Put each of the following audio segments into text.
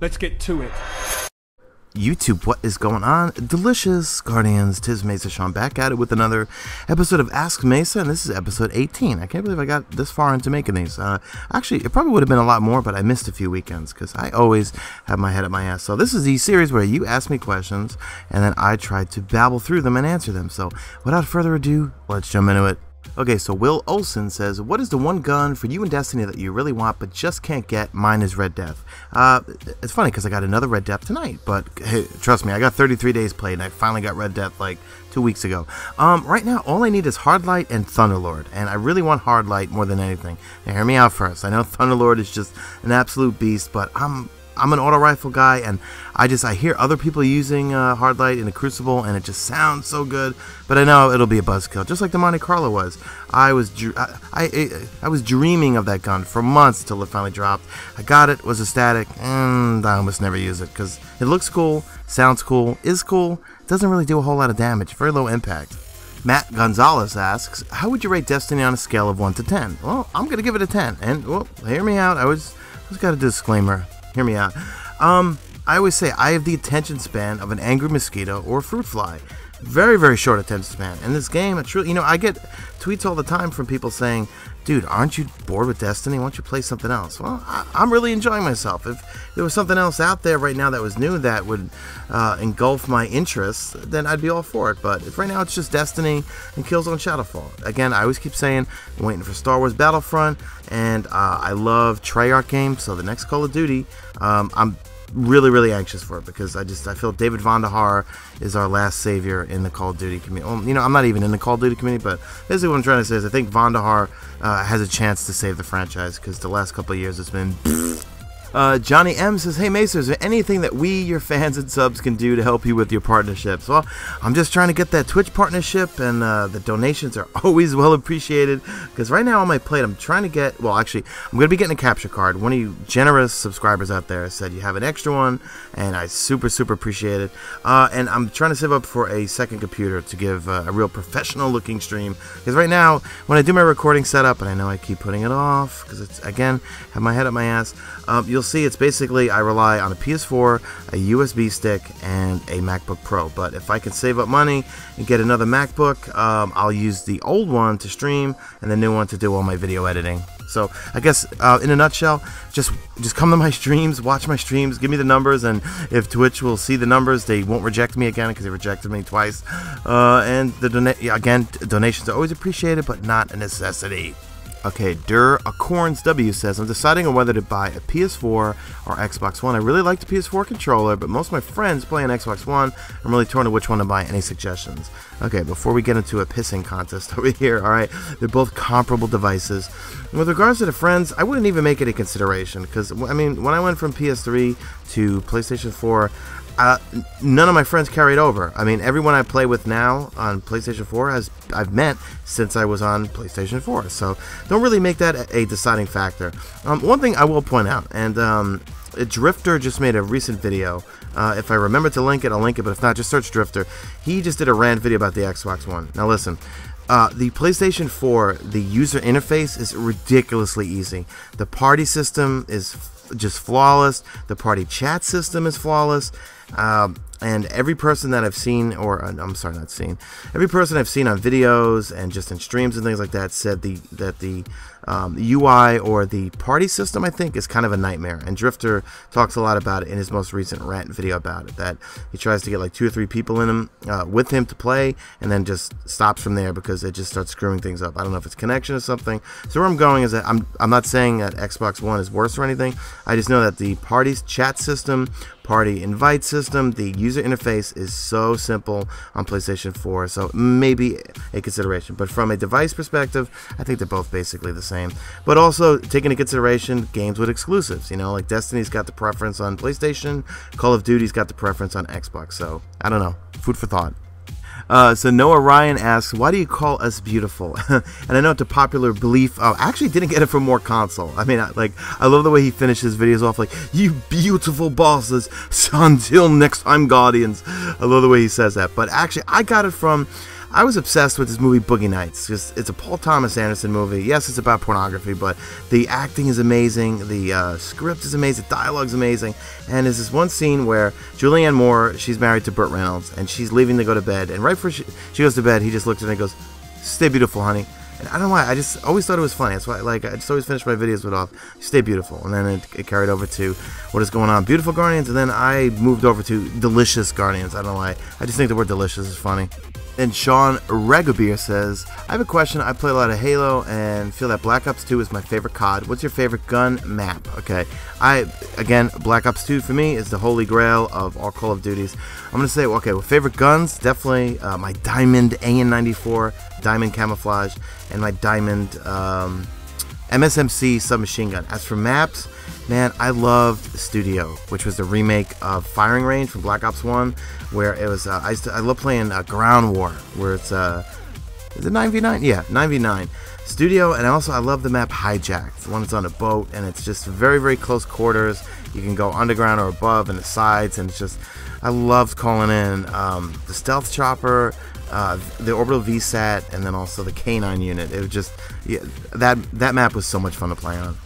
Let's get to it. YouTube, what is going on? Delicious Guardians, 'tis Mesa Sean back at it with another episode of Ask Mesa, and this is episode 18. I can't believe I got this far into making these. Actually, it probably would have been a lot more, but I missed a few weekends because I always have my head up my ass. So this is the series where you ask me questions, and then I try to babble through them and answer them. So without further ado, let's jump into it. Okay, so Will Olson says, what is the one gun for you in Destiny that you really want but just can't get? Mine is Red Death. It's funny because I got another Red Death tonight, but hey, trust me, I got 33 days played and I finally got Red Death like 2 weeks ago. Right now, all I need is Hardlight and Thunderlord, and I really want Hardlight more than anything. Now, hear me out first. I know Thunderlord is just an absolute beast, but I'm an auto rifle guy, and I hear other people using Hardlight in the Crucible, and it just sounds so good. But I know it'll be a buzzkill, just like the Monte Carlo was. I was dreaming of that gun for months until it finally dropped. I got it, was ecstatic, and I almost never use it because it looks cool, sounds cool, is cool. Doesn't really do a whole lot of damage. Very low impact. Matt Gonzalez asks, how would you rate Destiny on a scale of 1 to 10? Well, I'm gonna give it a 10. And well, hear me out. I was got a disclaimer. Hear me out. I always say I have the attention span of an angry mosquito or a fruit fly. Very, very short attention span. In this game, it's really, I get tweets all the time from people saying, dude, aren't you bored with Destiny? Why don't you play something else? Well, I'm really enjoying myself. If there was something else out there right now that was new that would engulf my interests, then I'd be all for it. But if right now it's just Destiny and Killzone Shadowfall. Again, I always keep saying I'm waiting for Star Wars Battlefront, and I love Treyarch games, so the next Call of Duty, I'm really, really anxious for it because I feel David Vonderhaar is our last savior in the Call of Duty community. Well, I'm not even in the Call of Duty community, but basically what I'm trying to say is I think Vonderhaar has a chance to save the franchise because the last couple of years it's been Johnny M says, hey Mesa, is there anything that we, your fans and subs, can do to help you with your partnerships? Well, I'm just trying to get that Twitch partnership, and the donations are always well appreciated, because right now on my plate I'm trying to get, well actually, I'm going to be getting a capture card. One of you generous subscribers out there said you have an extra one, and I super appreciate it. And I'm trying to save up for a second computer to give a real professional looking stream, because right now, when I do my recording setup, and I know I keep putting it off, because it's, again, have my head up my ass, you'll see it's basically I rely on a PS4, a USB stick, and a MacBook Pro. But if I can save up money and get another MacBook, I'll use the old one to stream and the new one to do all my video editing. So I guess in a nutshell, just come to my streams, watch my streams, give me the numbers, and if Twitch will see the numbers, they won't reject me again because they rejected me twice. And donations are always appreciated, but not a necessity. Okay, Acorns W says, I'm deciding on whether to buy a PS4 or Xbox One. I really like the PS4 controller, but most of my friends play on Xbox One. I'm really torn to which one to buy. Any suggestions? Okay, before we get into a pissing contest over here, alright, they're both comparable devices. With regards to the friends, I wouldn't even make it a consideration, because, I mean, when I went from PS3 to PlayStation 4, none of my friends carried over. I mean, everyone I play with now on PlayStation 4 I've met since I was on PlayStation 4. So don't really make that a deciding factor. One thing I will point out, and Drifter just made a recent video. If I remember to link it, I'll link it. But if not, just search Drifter. He just did a rant video about the Xbox One. Now listen. The PlayStation 4, the user interface is ridiculously easy. The party system is just flawless. The party chat system is flawless. And every person that I've seen, or I'm sorry, not seen, every person I've seen on videos and just in streams and things like that said that the UI or the party system, I think, is kind of a nightmare. And Drifter talks a lot about it in his most recent rant video about it, that he tries to get like 2 or 3 people in him with him to play, and then just stops from there because it just starts screwing things up. I don't know if it's connection or something. So where I'm going is that I'm not saying that Xbox One is worse or anything. I just know that the party's chat system, party invite system, the user interface is so simple on PlayStation 4, so maybe a consideration. But from a device perspective, I think they're both basically the same. But also taking into consideration games with exclusives, like Destiny's got the preference on PlayStation, Call of Duty's got the preference on Xbox, so I don't know, food for thought. So Noah Ryan asks, why do you call us beautiful? And I know it's a popular belief. I actually didn't get it from more console. I mean, I love the way he finishes videos off like, you beautiful bosses, so until next time, Guardians. I love the way he says that. But actually, I got it from, I was obsessed with this movie Boogie Nights. It's a Paul Thomas Anderson movie. Yes, it's about pornography, but the acting is amazing, the script is amazing, the dialogue's amazing, and there's this one scene where Julianne Moore, she's married to Burt Reynolds, and she's leaving to go to bed, and right before she goes to bed, he just looks at her and goes, "Stay beautiful, honey." And I don't know why, I just always thought it was funny. That's why, like, I just always finish my videos with "Stay beautiful," and then it carried over to What Is Going On, Beautiful Guardians, and then I moved over to Delicious Guardians. I don't know why, I just think the word delicious is funny. And Sean Regabeer says, I have a question. I play a lot of Halo and feel that Black Ops 2 is my favorite COD. What's your favorite gun map? Okay, again, Black Ops 2 for me is the holy grail of all Call of Duties. I'm going to say, okay, well, favorite guns, definitely my Diamond AN-94, Diamond Camouflage, and my Diamond MSMC submachine gun. As for maps, man, I loved Studio, which was the remake of Firing Range from Black Ops 1, where it was, I love playing Ground War, where it's, is it 9v9? Yeah, 9v9. Studio, and also I love the map Hijacked, the one that's on a boat, and it's just very, very close quarters. You can go underground or above and the sides, and it's just, I loved calling in the stealth chopper, the orbital VSAT, and then also the K9 unit. It was just, yeah, that map was so much fun to play on.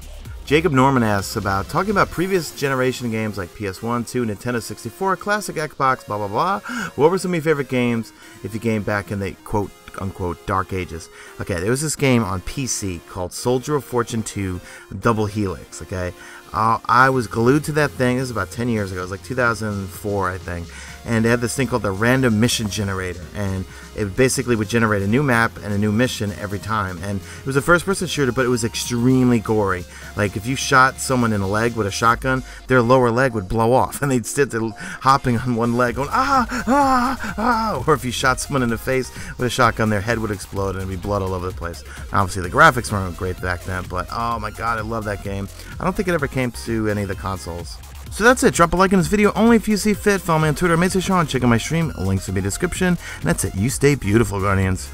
Jacob Norman asks about talking about previous generation games like PS1, 2, Nintendo 64, classic Xbox, blah blah blah. What were some of your favorite games if you game back in the quote unquote dark ages? Okay, there was this game on PC called Soldier of Fortune 2 Double Helix. Okay, I was glued to that thing. This is about 10 years ago. It was like 2004, I think. And they had this thing called the Random Mission Generator, and it basically would generate a new map and a new mission every time. And it was a first-person shooter, but it was extremely gory. Like, if you shot someone in the leg with a shotgun, their lower leg would blow off, and they'd sit there hopping on one leg going, ah, ah, ah. Or if you shot someone in the face with a shotgun, their head would explode, and there'd be blood all over the place. Obviously, the graphics weren't great back then, but oh my god, I love that game. I don't think it ever came to any of the consoles. So that's it. Drop a like on this video only if you see fit. Follow me on Twitter, Mesa Sean. Check out my stream. Links in the description. And that's it. You stay beautiful, Guardians.